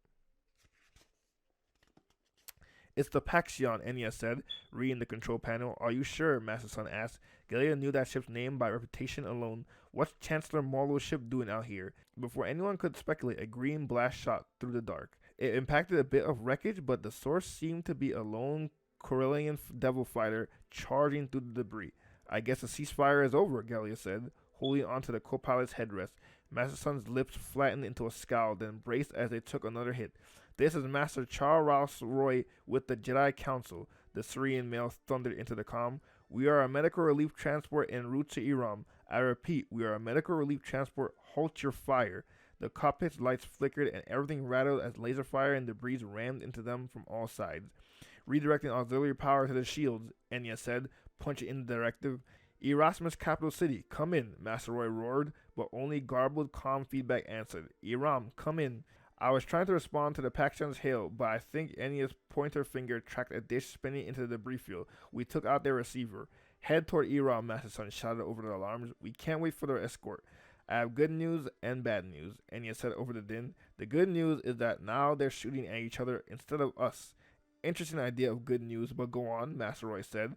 It's the Paxion, Enya said, reading the control panel. Are you sure? Master Sun asked. Gelia knew that ship's name by reputation alone. What's Chancellor Marlowe's ship doing out here? Before anyone could speculate, a green blast shot through the dark. It impacted a bit of wreckage, but the source seemed to be a lone Corellian devil fighter charging through the debris. I guess the ceasefire is over, Gelia said, holding onto the co-pilot's headrest. Master Sun's lips flattened into a scowl, then braced as they took another hit. This is Master Charles Roy with the Jedi Council, the Syrian male thundered into the comm. We are a medical relief transport en route to Iram. I repeat, we are a medical relief transport. Halt your fire. The cockpit's lights flickered and everything rattled as laser fire and debris rammed into them from all sides. Redirecting auxiliary power to the shields, Enya said, punching in the directive. Erasmus capital city, come in, Master Roy roared, but only garbled comm feedback answered. Iram, come in. I was trying to respond to the Paxion's hail, but I think Enya's pointer finger tracked a dish spinning into the debris field. We took out their receiver. Head toward Iram, Master Sun shouted over the alarms. We can't wait for their escort. I have good news and bad news, Enya said over the din. The good news is that now they're shooting at each other instead of us. Interesting idea of good news, but go on, Master Roy said.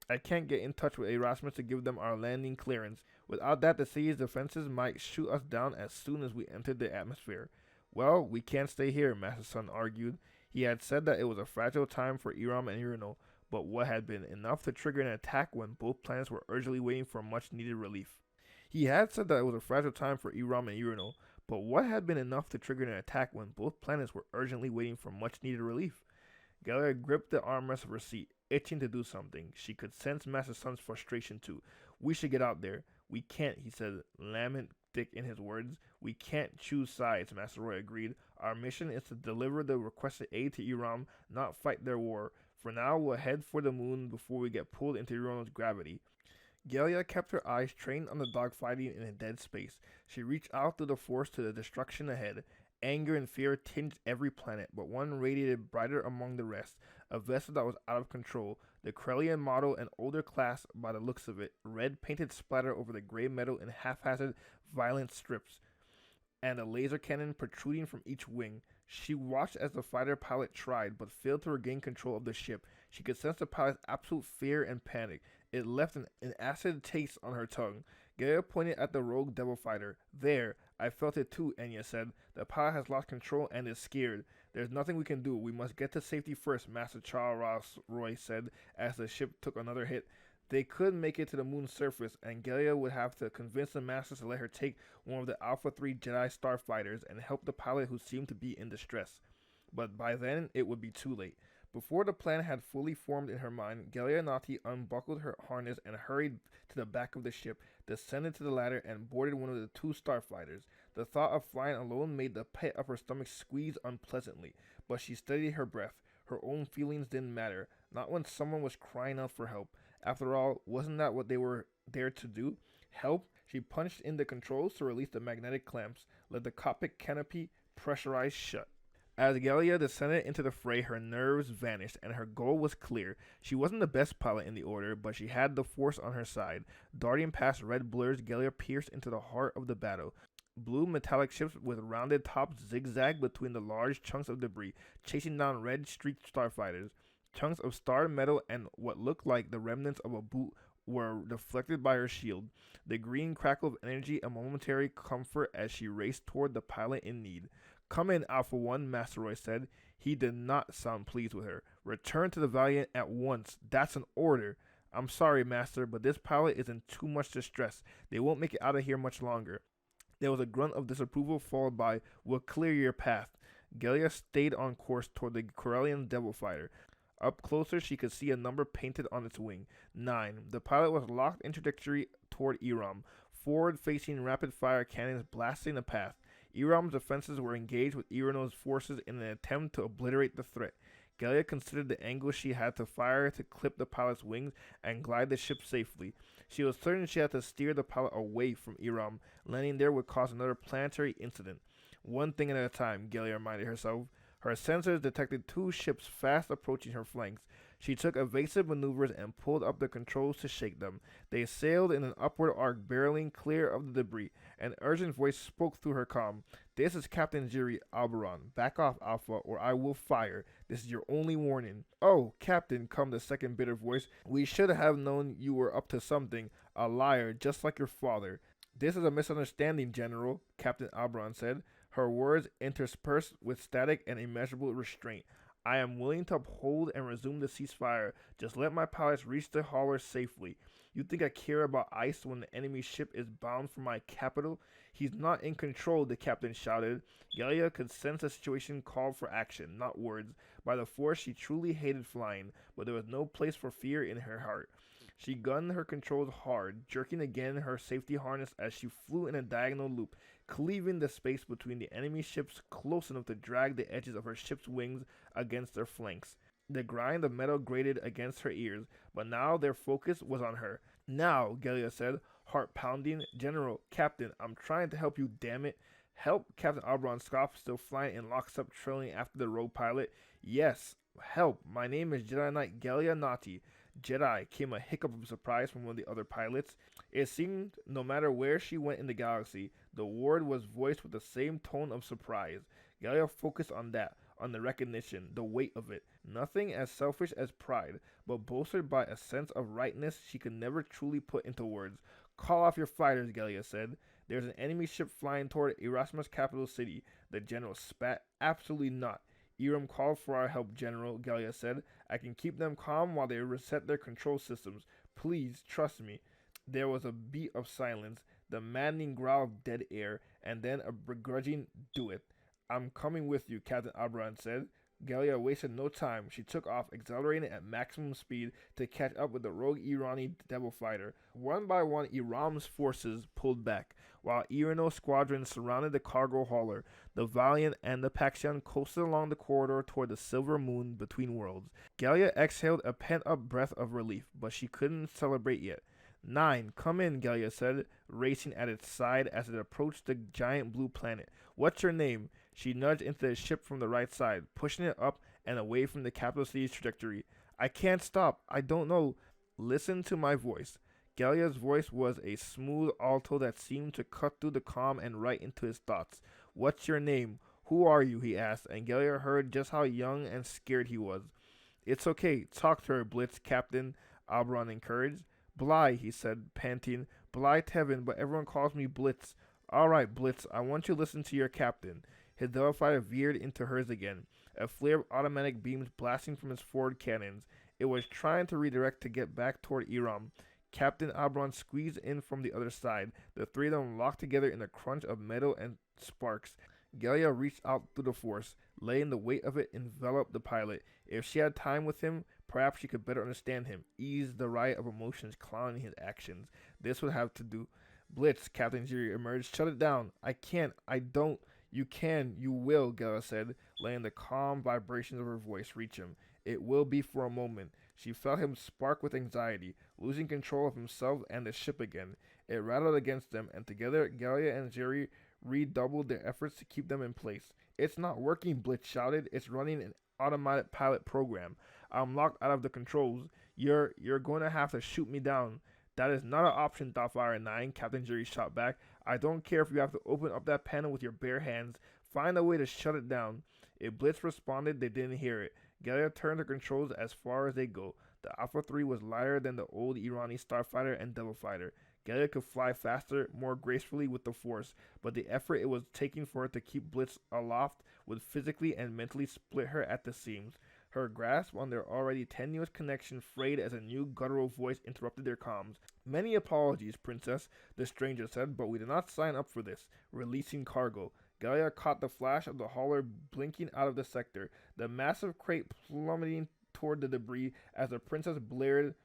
I can't get in touch with Erasmus to give them our landing clearance. Without that, the city's defenses might shoot us down as soon as we enter the atmosphere. Well, we can't stay here, Master Sun argued. He had said that it was a fragile time for Iram and Irano, but what had been enough to trigger an attack when both planets were urgently waiting for much-needed relief. He had said that it was a fragile time for Iram and Urano, but what had been enough to trigger an attack when both planets were urgently waiting for much needed relief? Galia gripped the armrest of her seat, itching to do something. She could sense Master Sun's frustration too. We should get out there. We can't, he said, lambent in his words. We can't choose sides, Master Roy agreed. Our mission is to deliver the requested aid to Iram, not fight their war. For now, we'll head for the moon before we get pulled into Urano's gravity. Galia kept her eyes trained on the dogfighting in a dead space. She reached out through the force to the destruction ahead. Anger and fear tinged every planet, but one radiated brighter among the rest, a vessel that was out of control. The Krellian model, an older class by the looks of it, red painted splatter over the gray metal in haphazard, violent strips, and a laser cannon protruding from each wing. She watched as the fighter pilot tried, but failed to regain control of the ship. She could sense the pilot's absolute fear and panic. It left an acid taste on her tongue. Gaia pointed at the rogue devil fighter. There, I felt it too, Enya said. The pilot has lost control and is scared. There's nothing we can do. We must get to safety first, Master Charles Roy said as the ship took another hit. They could make it to the moon's surface, and Gaia would have to convince the Masters to let her take one of the Alpha 3 Jedi starfighters and help the pilot who seemed to be in distress. But by then, it would be too late. Before the plan had fully formed in her mind, Galia Nati unbuckled her harness and hurried to the back of the ship, descended to the ladder, and boarded one of the two starfighters. The thought of flying alone made the pit of her stomach squeeze unpleasantly, but she steadied her breath. Her own feelings didn't matter, not when someone was crying out for help. After all, wasn't that what they were there to do? Help? She punched in the controls to release the magnetic clamps, let the cockpit canopy pressurize shut. As Galia descended into the fray, her nerves vanished, and her goal was clear. She wasn't the best pilot in the order, but she had the force on her side. Darting past red blurs, Galia pierced into the heart of the battle. Blue metallic ships with rounded tops zigzagged between the large chunks of debris, chasing down red-streaked starfighters. Chunks of starred metal and what looked like the remnants of a boot were deflected by her shield. The green crackle of energy a momentary comfort as she raced toward the pilot in need. Come in, Alpha 1, Master Roy said. He did not sound pleased with her. Return to the Valiant at once. That's an order. I'm sorry, Master, but this pilot is in too much distress. They won't make it out of here much longer. There was a grunt of disapproval followed by, we'll clear your path. Galia stayed on course toward the Corellian Devil Fighter. Up closer, she could see a number painted on its wing. 9. The pilot was locked in trajectory toward Iram, forward-facing rapid-fire cannons blasting the path. Iram's defenses were engaged with Irano's forces in an attempt to obliterate the threat. Galia considered the angle she had to fire to clip the pilot's wings and glide the ship safely. She was certain she had to steer the pilot away from Iram. Landing there would cause another planetary incident. One thing at a time, Galia reminded herself. Her sensors detected two ships fast approaching her flanks. She took evasive maneuvers and pulled up the controls to shake them. They sailed in an upward arc, barreling clear of the debris. An urgent voice spoke through her comm. This is Captain Jiri Alberon. Back off, Alpha, or I will fire. This is your only warning. Oh, Captain, come the second bitter voice. We should have known you were up to something. A liar, just like your father. This is a misunderstanding, General, Captain Alberon said, her words interspersed with static and immeasurable restraint. I am willing to uphold and resume the ceasefire. Just let my pilots reach the hauler safely. You think I care about ice when the enemy ship is bound for my capital? He's not in control, the captain shouted. Galia could sense the situation called for action, not words. By the force, she truly hated flying, but there was no place for fear in her heart. She gunned her controls hard, jerking again her safety harness as she flew in a diagonal loop, cleaving the space between the enemy ships close enough to drag the edges of her ship's wings against their flanks. The grind of metal grated against her ears, but now their focus was on her. Now, Galia said, heart pounding, General, Captain, I'm trying to help you, damn it. Help, Captain Alberon scoffed, still flying in lockstep, trailing after the rogue pilot. Yes, help. My name is Jedi Knight Galia Nati. Jedi, came a hiccup of surprise from one of the other pilots. It seemed no matter where she went in the galaxy, the word was voiced with the same tone of surprise. Galia focused on that, on the recognition, the weight of it. Nothing as selfish as pride, but bolstered by a sense of rightness she could never truly put into words. Call off your fighters, Galia said. There's an enemy ship flying toward Erasmus' capital city. The general spat. Absolutely not. Iram called for our help, General, Galia said. I can keep them calm while they reset their control systems. Please, trust me. There was a beat of silence. the maddening growl of dead air, and then a begrudging "Do it." "I'm coming with you," Captain Albaran said. Galia wasted no time. She took off, accelerating at maximum speed to catch up with the rogue Irani devil fighter. One by one, Iram's forces pulled back, while Irano's squadron surrounded the cargo hauler. The Valiant and the Paxion coasted along the corridor toward the silver moon between worlds. Galia exhaled a pent-up breath of relief, but she couldn't celebrate yet. "Nine, come in," Galia said, racing at its side as it approached the giant blue planet. "What's your name?" She nudged into the ship from the right side, pushing it up and away from the capital city's trajectory. "I can't stop. I don't know." "Listen to my voice." Galia's voice was a smooth alto that seemed to cut through the calm and right into his thoughts. "What's your name? Who are you?" he asked, and Galia heard just how young and scared he was. "It's okay. Talk to her, Blitz," Captain Albaran encouraged. "Bly," he said, panting. "Bly Tevin, but everyone calls me Blitz." "All right, Blitz, I want you to listen to your captain." His devil fighter veered into hers again, a flare of automatic beams blasting from its forward cannons. It was trying to redirect to get back toward Iram. Captain Albaran squeezed in from the other side. The three of them locked together in a crunch of metal and sparks. Galia reached out through the force, letting the weight of it envelop the pilot. If she had time with him, perhaps she could better understand him, ease the riot of emotions clouding his actions. This would have to do. "Blitz," Captain Jiri emerged. "Shut it down." "I can't. I don't." "You can. You will," Galia said, letting the calm vibrations of her voice reach him. "It will be for a moment." She felt him spark with anxiety, losing control of himself and the ship again. It rattled against them, and together Galia and Jiri redoubled their efforts to keep them in place. "It's not working," Blitz shouted. "It's running an automatic pilot program. I'm locked out of the controls. You're going to have to shoot me down." "That is not an option, Thoughtfire 9, Captain Jiri shot back. "I don't care if you have to open up that panel with your bare hands. Find a way to shut it down." If Blitz responded, they didn't hear it. Galia turned her controls as far as they go. The Alpha 3 was lighter than the old Irani Starfighter and Devil Fighter. Galia could fly faster, more gracefully with the Force, but the effort it was taking for her to keep Blitz aloft would physically and mentally split her at the seams. Her grasp on their already tenuous connection frayed as a new guttural voice interrupted their comms. "Many apologies, Princess," the stranger said, "but we did not sign up for this. Releasing cargo." Galia caught the flash of the hauler blinking out of the sector, the massive crate plummeting toward the debris as the princess blared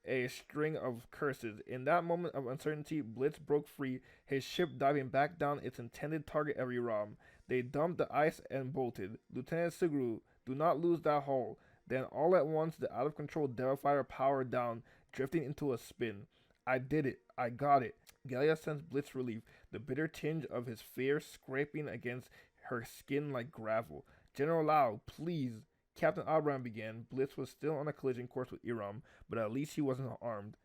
a string of curses. In that moment of uncertainty, Blitz broke free, his ship diving back down its intended target every rom. They dumped the ice and bolted. "Lieutenant Sugru, do not lose that hull." Then all at once the out-of-control Devil Fighter powered down, drifting into a spin. "I did it. I got it." Galia sensed Blitz's relief, the bitter tinge of his fear scraping against her skin like gravel. "General Lau, please." Captain Albaran began. Blitz was still on a collision course with Iram, but at least he wasn't armed.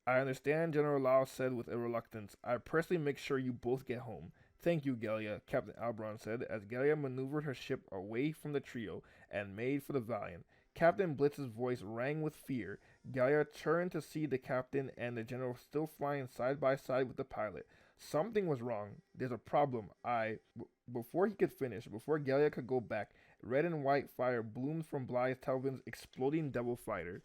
"I understand," General Lau said with a reluctance. "I personally make sure you both get home." "Thank you, Galia," Captain Albaran said, as Galia maneuvered her ship away from the trio and made for the Valiant. Captain Blitz's voice rang with fear. Galia turned to see the captain and the general still flying side by side with the pilot. Something was wrong. "There's a problem. Before he could finish, before Galia could go back, red and white fire bloomed from Blythe Telvin's exploding Devil Fighter.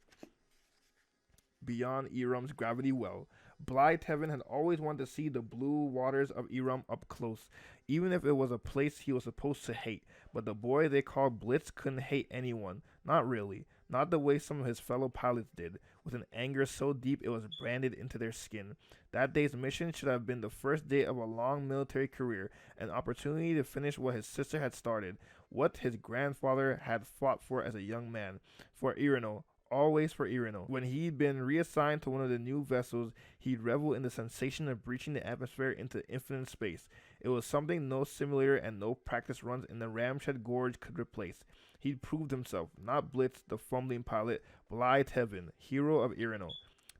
Beyond Iram's gravity well, Blythe Tevin had always wanted to see the blue waters of Iram up close, even if it was a place he was supposed to hate. But the boy they called Blitz couldn't hate anyone. Not really. Not the way some of his fellow pilots did, with an anger so deep it was branded into their skin. That day's mission should have been the first day of a long military career, an opportunity to finish what his sister had started, what his grandfather had fought for as a young man. For Irano, always for Irano. When he'd been reassigned to one of the new vessels, he'd revel in the sensation of breaching the atmosphere into infinite space. It was something no simulator and no practice runs in the Ramshed Gorge could replace. He'd proved himself, not Blitz, the fumbling pilot, Blythe Tevin, hero of Irano.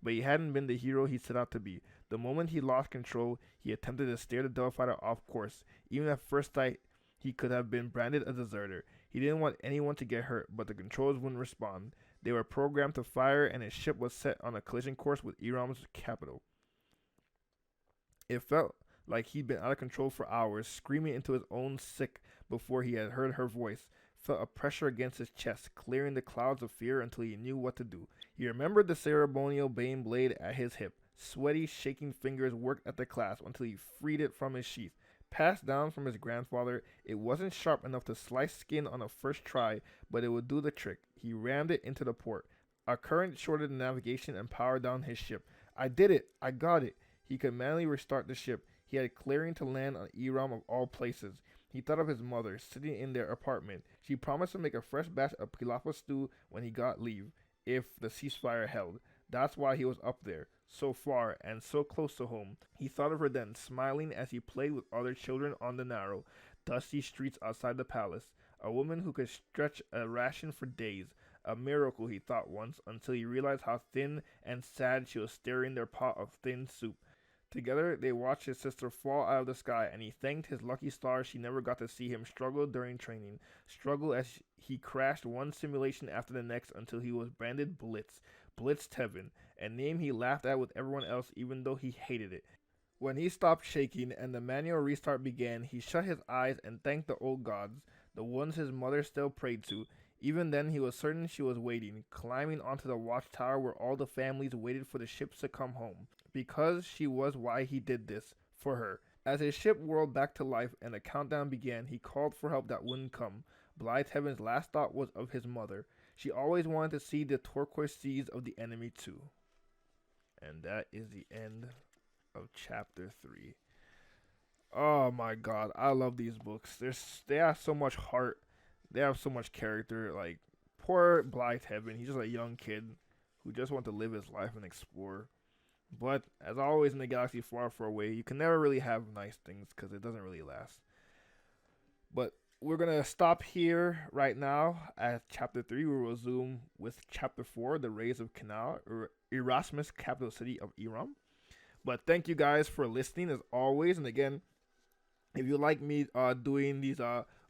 But he hadn't been the hero he set out to be. The moment he lost control, he attempted to steer the Devil Fighter off course. Even at first sight, he could have been branded a deserter. He didn't want anyone to get hurt, but the controls wouldn't respond. They were programmed to fire, and his ship was set on a collision course with Iram's capital. It felt like he'd been out of control for hours, screaming into his own sick before he had heard her voice. Felt a pressure against his chest, clearing the clouds of fear until he knew what to do. He remembered the ceremonial Bane blade at his hip, Sweaty, shaking fingers worked at the clasp until he freed it from his sheath. Passed down from his grandfather, it wasn't sharp enough to slice skin on a first try, but it would do the trick. He rammed it into the port. A current shorted the navigation and powered down his ship. I did it! I got it! He could manually restart the ship. He had clearing to land on Iram of all places. He thought of his mother, sitting in their apartment. She promised to make a fresh batch of pilaf stew when he got leave, if the ceasefire held. That's why he was up there, so far and so close to home. He thought of her then, smiling as he played with other children on the narrow, dusty streets outside the palace. A woman who could stretch a ration for days. A miracle, he thought once, until he realized how thin and sad she was stirring their pot of thin soup. Together, they watched his sister fall out of the sky, and he thanked his lucky stars she never got to see him struggle during training. Struggle as he crashed one simulation after the next until he was branded Blitz. Blitz Tevin, a name he laughed at with everyone else even though he hated it. When he stopped shaking and the manual restart began, he shut his eyes and thanked the old gods, the ones his mother still prayed to. Even then, he was certain she was waiting, climbing onto the watchtower where all the families waited for the ships to come home. Because she was why he did this, for her. As his ship whirled back to life and the countdown began, he called for help that wouldn't come. Blytheaven's last thought was of his mother. She always wanted to see the turquoise seas of the enemy too. And that is the end of chapter 3. Oh my god, I love these books. They have so much heart. They have so much character. Like, poor Blytheaven, he's just a young kid who just wants to live his life and explore. But, as always in the galaxy far, far away, you can never really have nice things because it doesn't really last. But we're going to stop here right now at chapter 3. We'll resume with chapter 4, The Rays of Canal, or Erasmus, capital city of Iram. But thank you guys for listening as always. And again, if you like me doing these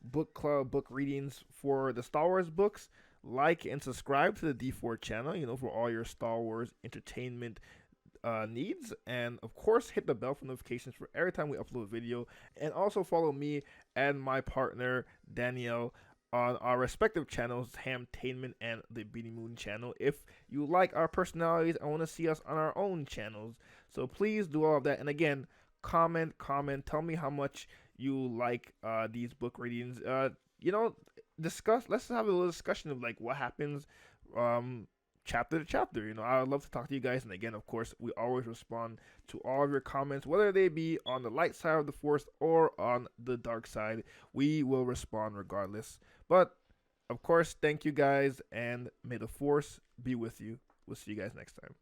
book club book readings for the Star Wars books, like and subscribe to the D4 channel, for all your Star Wars entertainment needs, and of course hit the bell for notifications for every time we upload a video, and also follow me and my partner Danielle on our respective channels, Hamtainment and the Beanie Moon channel, if you like our personalities and want to see us on our own channels. So please do all of that, and again, comment, tell me how much you like these book readings. Discuss, let's have a little discussion of like what happens chapter to chapter. I would love to talk to you guys, and again, of course, we always respond to all of your comments, whether they be on the light side of the force or on the dark side. We will respond regardless. But of course, thank you guys, and may the force be with you. We'll see you guys next time.